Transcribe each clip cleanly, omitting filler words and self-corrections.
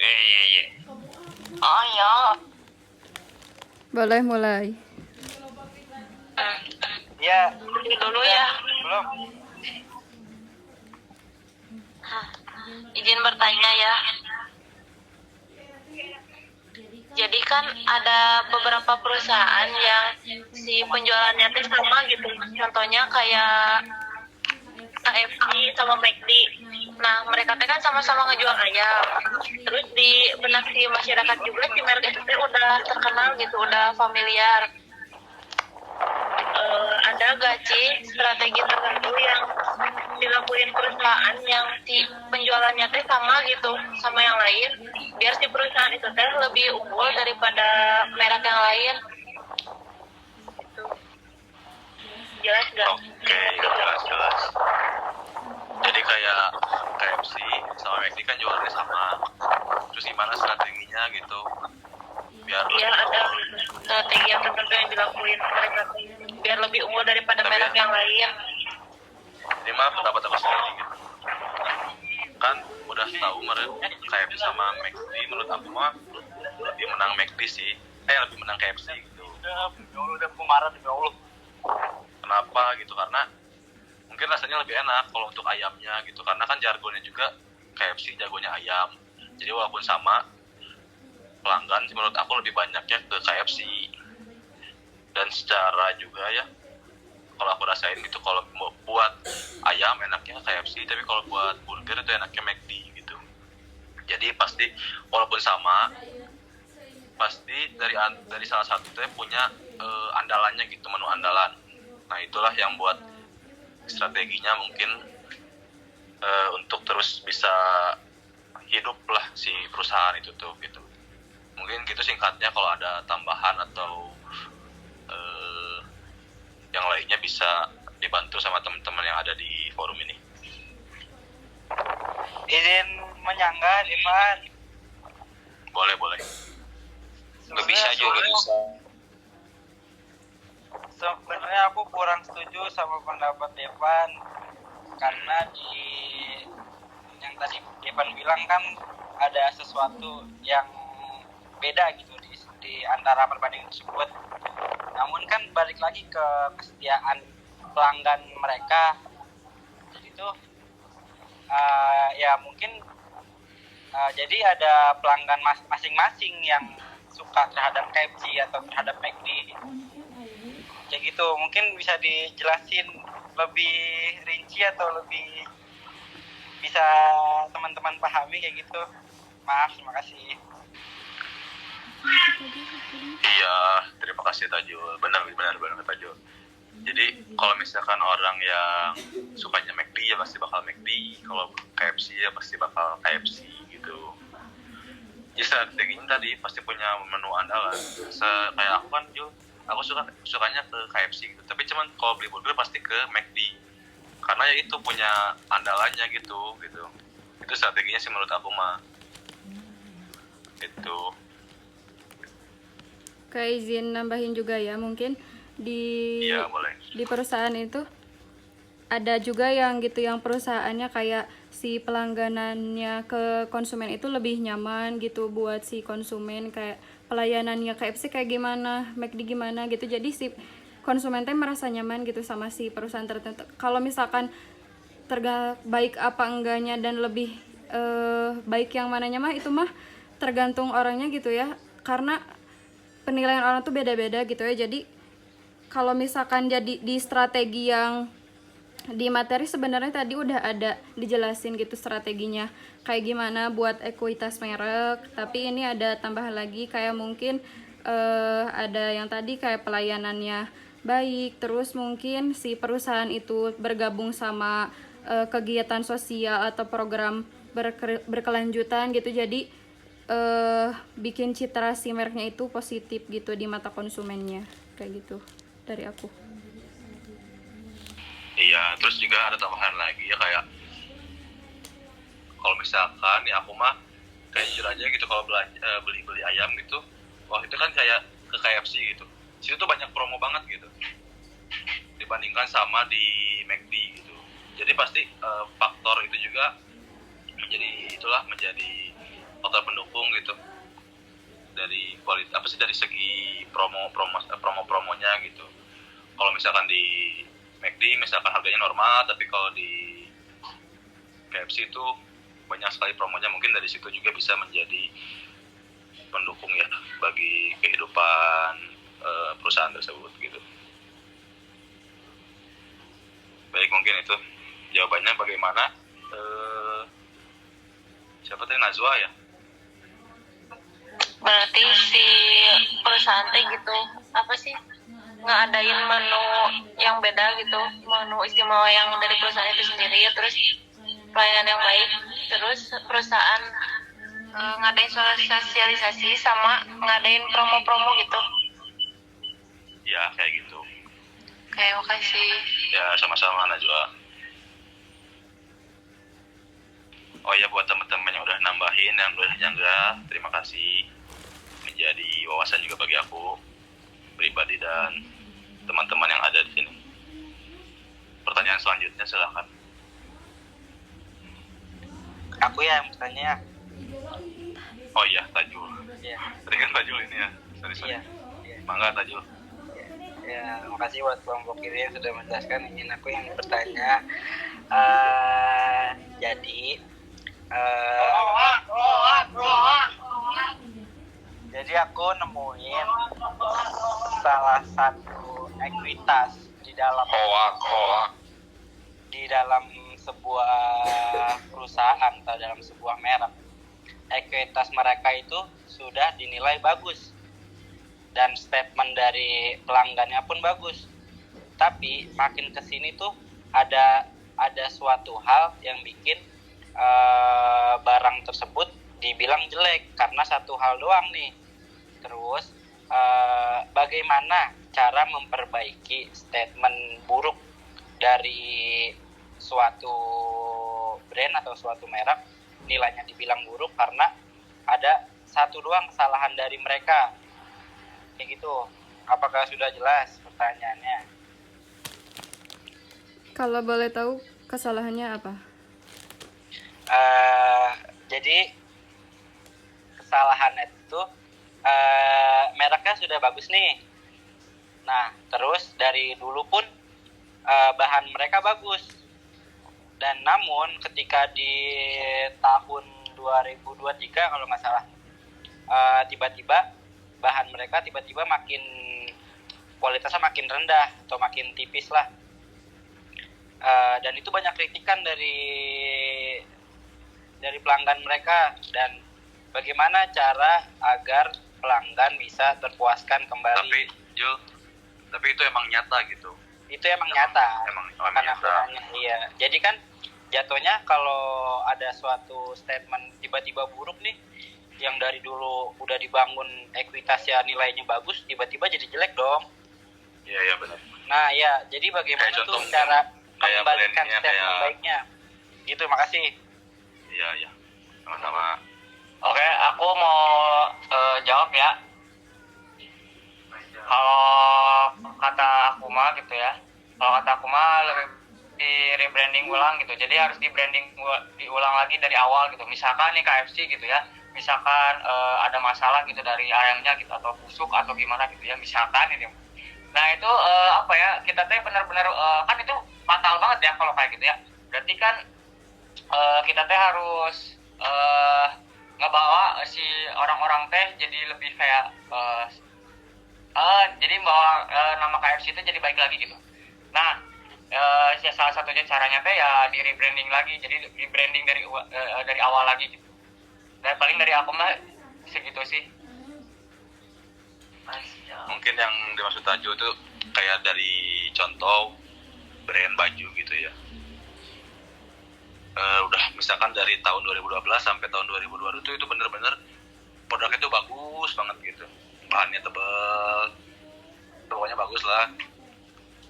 Iya, iya. Oh iya. Boleh mulai. Ya, Dulu ya. belum. Izin bertanya ya. Jadi kan ada beberapa perusahaan yang si penjualannya teh sama gitu. Contohnya kayak KFC sama McD. Nah, mereka teh kan sama-sama ngejual ayam. Terus di benak si masyarakat juga si merek itu teh udah terkenal gitu, udah familiar. Ada gak sih strategi tertentu yang dilakuin perusahaan yang si penjualannya teh sama gitu sama yang lain biar si perusahaan itu teh lebih unggul daripada merek yang lain gitu. Jelas gak? Oke, jelas. Jadi kayak KFC sama McD kan jualannya sama. Terus gimana strateginya gitu? Biar Ya ada strategi yang tertentu yang dilakuin mereka teh biar lebih unggul daripada Tapi merek ya, yang lain. ini mah pendapat aku sendiri gitu. Kan udah tahu merek KFC sama McD, menurut aku mah lebih menang McD sih. Lebih menang KFC gitu. Udah marah demi Allah. Kenapa gitu? Karena mungkin rasanya lebih enak kalau untuk ayamnya gitu. Karena kan jargonnya juga KFC jagonya ayam. Jadi walaupun sama, pelanggan menurut aku lebih banyaknya ke KFC. Dan secara juga ya, kalau aku rasain gitu, kalau mau buat ayam enaknya KFC, tapi kalau buat burger itu enaknya McD gitu. Jadi pasti walaupun sama, pasti dari salah satu tuh punya andalannya gitu, menu andalan. Nah itulah yang buat strateginya mungkin untuk terus bisa hidup lah si perusahaan itu tuh gitu. Mungkin gitu singkatnya, kalau ada tambahan atau yang lainnya bisa dibantu sama teman-teman yang ada di forum ini. Izin menyangga, Diman. Boleh. Sebenarnya Bisa juga. Sebenarnya aku kurang setuju sama pendapat Devan karena di yang tadi Devan bilang kan ada sesuatu yang beda gitu di antara perbandingan tersebut. Namun kan balik lagi ke kesetiaan pelanggan mereka. Jadi tuh ya mungkin jadi ada pelanggan masing-masing yang suka terhadap KFC atau terhadap McD. Kayak gitu, mungkin bisa dijelasin lebih rinci atau lebih bisa teman-teman pahami kayak gitu. Maaf, terima kasih. Iya, terima kasih Tajul. Benar Tajul. Jadi kalau misalkan orang yang sukanya McD ya pasti bakal McD, kalau KFC ya pasti bakal KFC gitu. Jadi strateginya tadi pasti punya menu andalan. Kayak aku kan Jul, aku sukanya ke KFC gitu. Tapi cuman kalau beli burger pasti ke McD. Karena ya itu punya andalannya gitu. Itu strateginya sih menurut aku mah. Itu. Kayak izin nambahin juga ya, mungkin Iya, boleh. di perusahaan itu ada juga yang gitu, yang perusahaannya kayak si pelangganannya ke konsumen itu lebih nyaman gitu buat si konsumen, kayak pelayanannya KFC kayak gimana, McD gimana gitu. Jadi si konsumen teh merasa nyaman gitu sama si perusahaan tertentu. Kalau misalkan baik apa enggaknya dan lebih baik yang mananya mah itu mah tergantung orangnya gitu ya. Karena penilaian orang tuh beda-beda gitu ya. Jadi kalau misalkan jadi di strategi yang di materi sebenarnya tadi udah ada dijelasin gitu strateginya kayak gimana buat ekuitas merek, tapi ini ada tambahan lagi kayak mungkin ada yang tadi kayak pelayanannya baik, terus mungkin si perusahaan itu bergabung sama kegiatan sosial atau program berkelanjutan gitu. Jadi bikin citra si mereknya itu positif gitu di mata konsumennya, kayak gitu dari aku. Iya, terus juga ada tambahan lagi ya, kayak kalau misalkan ya aku mah kayak jujur aja gitu, kalau beli ayam gitu, waktu itu kan kayak ke KFC gitu, situ tuh banyak promo banget gitu dibandingkan sama di McD gitu. Jadi pasti faktor itu juga menjadi faktor pendukung dari dari segi promonya gitu. Kalau misalkan di McD misalkan harganya normal, tapi kalau di KFC itu banyak sekali promonya, mungkin dari situ juga bisa menjadi pendukung ya bagi kehidupan perusahaan tersebut gitu. Baik, mungkin itu jawabannya. Bagaimana siapa tadi, Najwa ya? Berarti si perusahaan teh gitu apa sih, ngadain menu yang beda gitu, menu istimewa yang dari perusahaan itu sendiri, terus pelayanan yang baik, terus perusahaan ngadain sosialisasi sama ngadain promo-promo gitu. Ya kayak gitu. Kayak makasih. Ya sama-sama Najwa. Oh ya, buat teman-teman yang udah nambahin, yang udah jangga, terima kasih. Menjadi wawasan juga bagi aku pribadi dan teman-teman yang ada di sini. Pertanyaan selanjutnya silakan. Aku ya yang bertanya. Oh iya, Tajul. Iya. Tadi kan Tajul ini ya. Sorry. Iya. Mangga Tajul. Ya, makasih buat kelompok kiri yang sudah menjelaskan. Ingin aku yang bertanya. Jadi aku nemuin salah satu ekuitas di dalam sebuah perusahaan atau dalam sebuah merek. Ekuitas mereka itu sudah dinilai bagus dan statement dari pelanggannya pun bagus. Tapi makin kesini tuh ada suatu hal yang bikin barang tersebut dibilang jelek karena satu hal doang nih. Terus bagaimana cara memperbaiki statement buruk dari suatu brand atau suatu merek, nilainya dibilang buruk karena ada satu doang kesalahan dari mereka, kayak gitu. Apakah sudah jelas pertanyaannya? Kalau boleh tahu kesalahannya apa? Jadi kesalahan itu mereknya sudah bagus nih. Nah, terus dari dulu pun bahan mereka bagus. Dan namun ketika di tahun 2023 kalau nggak salah, tiba-tiba bahan mereka tiba-tiba makin kualitasnya makin rendah atau makin tipis lah. Dan itu banyak kritikan dari pelanggan mereka. Dan bagaimana cara agar pelanggan bisa terpuaskan kembali. Tapi itu emang nyata gitu. Itu emang nyata. Emang Karena nyata. Iya. Jadi kan jatuhnya kalau ada suatu statement tiba-tiba buruk nih, yang dari dulu udah dibangun ekuitasnya nilainya bagus, tiba-tiba jadi jelek dong. Iya benar. Nah ya, jadi bagaimana Kayak tuh contoh cara kayak mengembalikan brandnya, statement kayak- baiknya? Gitu, makasih. Iya. Sama-sama. Oke, aku mau jawab ya. Kalau kata aku mah gitu ya. Kalau kata aku mah lebih di rebranding ulang gitu. Jadi harus di branding diulang lagi dari awal gitu. Misalkan nih KFC gitu ya. Misalkan ada masalah gitu dari ayamnya gitu atau busuk atau gimana gitu ya. Misalkan ini. Nah itu apa ya? Kita teh benar-benar kan itu fatal banget ya kalau kayak gitu ya. Berarti kan kita teh harus ngebawa si orang-orang teh jadi lebih kayak jadi bawa nama KFC itu jadi baik lagi gitu. Nah ya salah satunya caranya teh ya di rebranding lagi, jadi rebranding dari awal lagi gitu. Dan paling dari aku mah segitu sih. Mungkin yang dimaksud Tajo itu kayak dari contoh brand baju gitu ya. Udah misalkan dari tahun 2012 sampai tahun 2022 itu bener-bener produknya itu bagus banget gitu, bahannya tebal, pokoknya bagus lah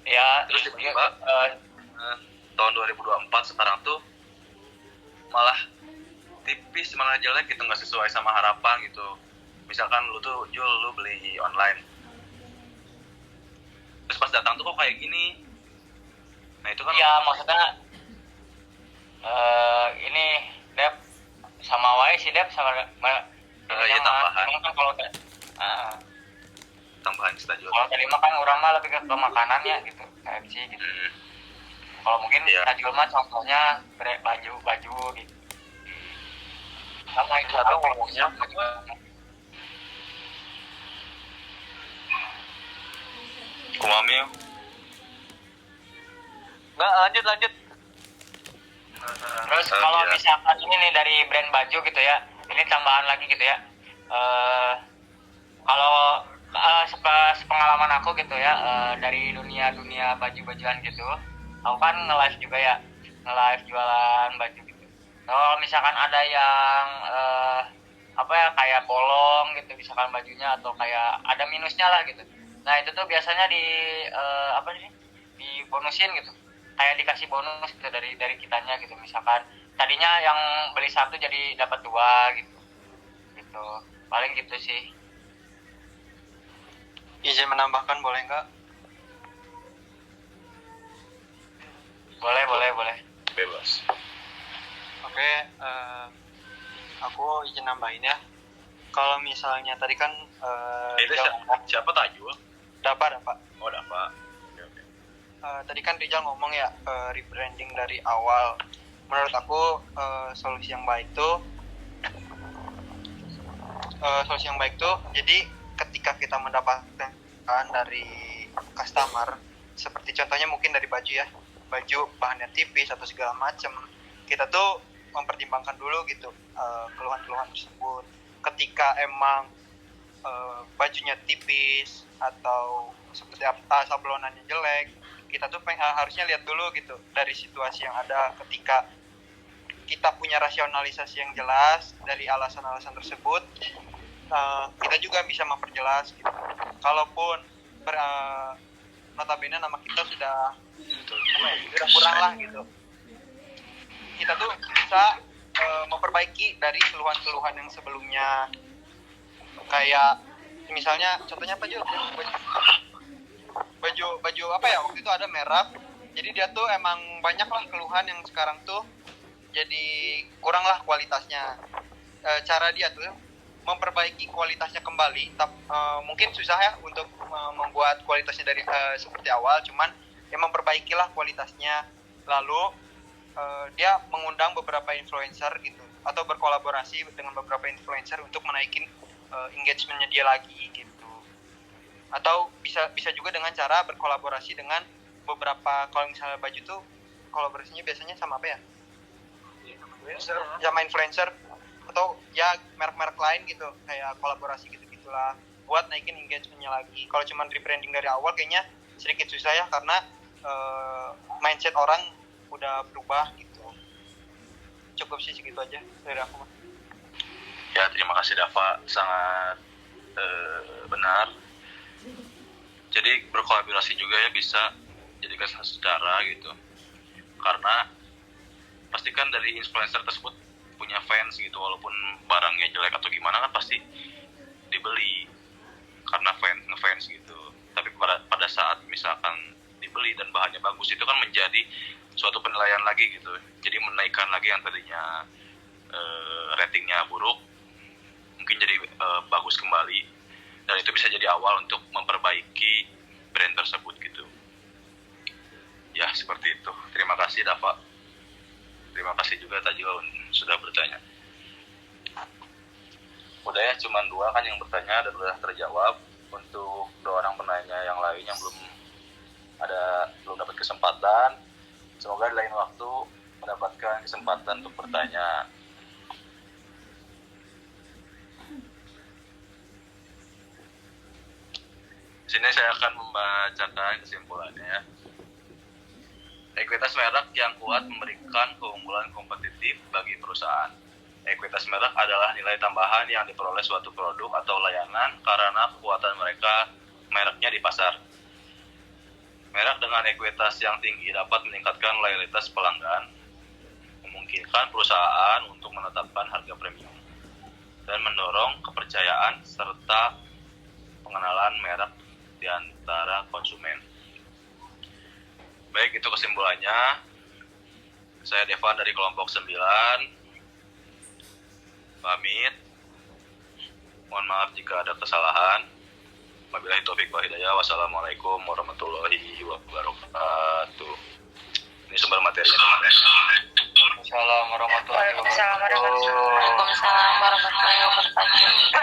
Ya terus tiba-tiba tahun 2024 sekarang tuh malah tipis, malah jelek gitu, nggak sesuai sama harapan gitu. Misalkan lu tuh Jul, lu beli online terus pas datang tuh kok kayak gini. Nah itu kan ya maksudnya ini Dep sama wae si Dep sama ya tambahan. emang kan kalau Ah, tambahan stadion. kalau tadi mah kan orang mah lebih ke makanan ya gitu, KFC gitu. Kalau mungkin Iya. tajul mah contohnya baju gitu. Sama itu Atau ngomongnya kumami. Nggak, lanjut. Terus kalau misalkan ini nih dari brand baju gitu ya, ini tambahan lagi gitu ya. Kalau sepengalaman aku gitu ya, dari dunia baju-bajuan gitu, aku kan nge-live juga ya, nge-live jualan baju gitu. Kalau misalkan ada yang apa ya kayak bolong gitu, misalkan bajunya atau kayak ada minusnya lah gitu. Nah itu tuh biasanya apa sih, dibonusin gitu, kayak dikasih bonus gitu dari kitanya gitu. Misalkan tadinya yang beli satu jadi dapat dua gitu, gitu. Paling gitu sih. Izin menambahkan boleh nggak? Boleh. Bebas. Oke, aku izin nambahin ya. Kalau misalnya tadi kan Itu siapa Tajul? dapat. Oh, dapat. Oke. Tadi kan Rijal ngomong ya rebranding dari awal. Menurut aku solusi yang baik tuh jadi ketika kita mendapatkan dari customer, seperti contohnya mungkin dari baju bahannya tipis atau segala macam, kita tuh mempertimbangkan dulu gitu keluhan-keluhan tersebut. Ketika emang bajunya tipis atau seperti apa sablonannya jelek, kita tuh harusnya lihat dulu gitu dari situasi yang ada. Ketika kita punya rasionalisasi yang jelas dari alasan-alasan tersebut, kita juga bisa memperjelas gitu. Kalaupun notabene nama kita sudah kurang lah gitu, kita tuh bisa memperbaiki dari keluhan-keluhan yang sebelumnya. Kayak misalnya contohnya apa aja, baju apa ya, waktu itu ada merek, jadi dia tuh emang banyak lah keluhan yang sekarang tuh jadi kurang lah kualitasnya. Cara dia tuh memperbaiki kualitasnya kembali, mungkin susah ya untuk membuat kualitasnya dari seperti awal, cuman ya memperbaikilah kualitasnya. Lalu dia mengundang beberapa influencer gitu, atau berkolaborasi dengan beberapa influencer untuk menaikin engagementnya dia lagi gitu. Atau bisa juga dengan cara berkolaborasi dengan beberapa, kalau misalnya baju tuh kolaborasinya biasanya sama apa ya? Sama influencer atau ya merek-merek lain gitu, kayak kolaborasi gitu-gitulah buat naikin engagementnya lagi. Kalau cuma rebranding dari awal kayaknya sedikit susah ya, karena mindset orang udah berubah gitu. Cukup sih segitu aja dari aku. Ya, terima kasih Dava, sangat benar. Jadi berkolaborasi juga ya bisa jadikan satu cara gitu, karena pastikan dari influencer tersebut punya fans gitu, walaupun barangnya jelek atau gimana kan pasti dibeli karena ngefans gitu. Tapi pada saat misalkan dibeli dan bahannya bagus, itu kan menjadi suatu penilaian lagi gitu, jadi menaikkan lagi yang tadinya ratingnya buruk mungkin jadi bagus kembali, dan itu bisa jadi awal untuk memperbaiki brand tersebut gitu ya. Seperti itu. Terima kasih Dava, terima kasih juga Tajul sudah bertanya. Udah ya, cuman 2 kan yang bertanya dan udah terjawab. Untuk 2 orang penanya yang lain yang belum dapat kesempatan, semoga di lain waktu mendapatkan kesempatan untuk bertanya. Di sini saya akan membacakan kesimpulannya ya. Ekuitas merek yang kuat memberikan keunggulan kompetitif bagi perusahaan. Ekuitas merek adalah nilai tambahan yang diperoleh suatu produk atau layanan karena kekuatan mereknya di pasar. Merek dengan ekuitas yang tinggi dapat meningkatkan loyalitas pelanggan, memungkinkan perusahaan untuk menetapkan harga premium, dan mendorong kepercayaan serta pengenalan merek di antara konsumen. Baik, itu kesimpulannya. Saya Devan dari kelompok 9 pamit. Mohon maaf jika ada kesalahan. Wabillahi taufik wal hidayah. Wassalamualaikum warahmatullahi wabarakatuh. Ini sumber materinya. Assalamualaikum warahmatullahi wabarakatuh. Waalaikumsalam warahmatullahi wabarakatuh.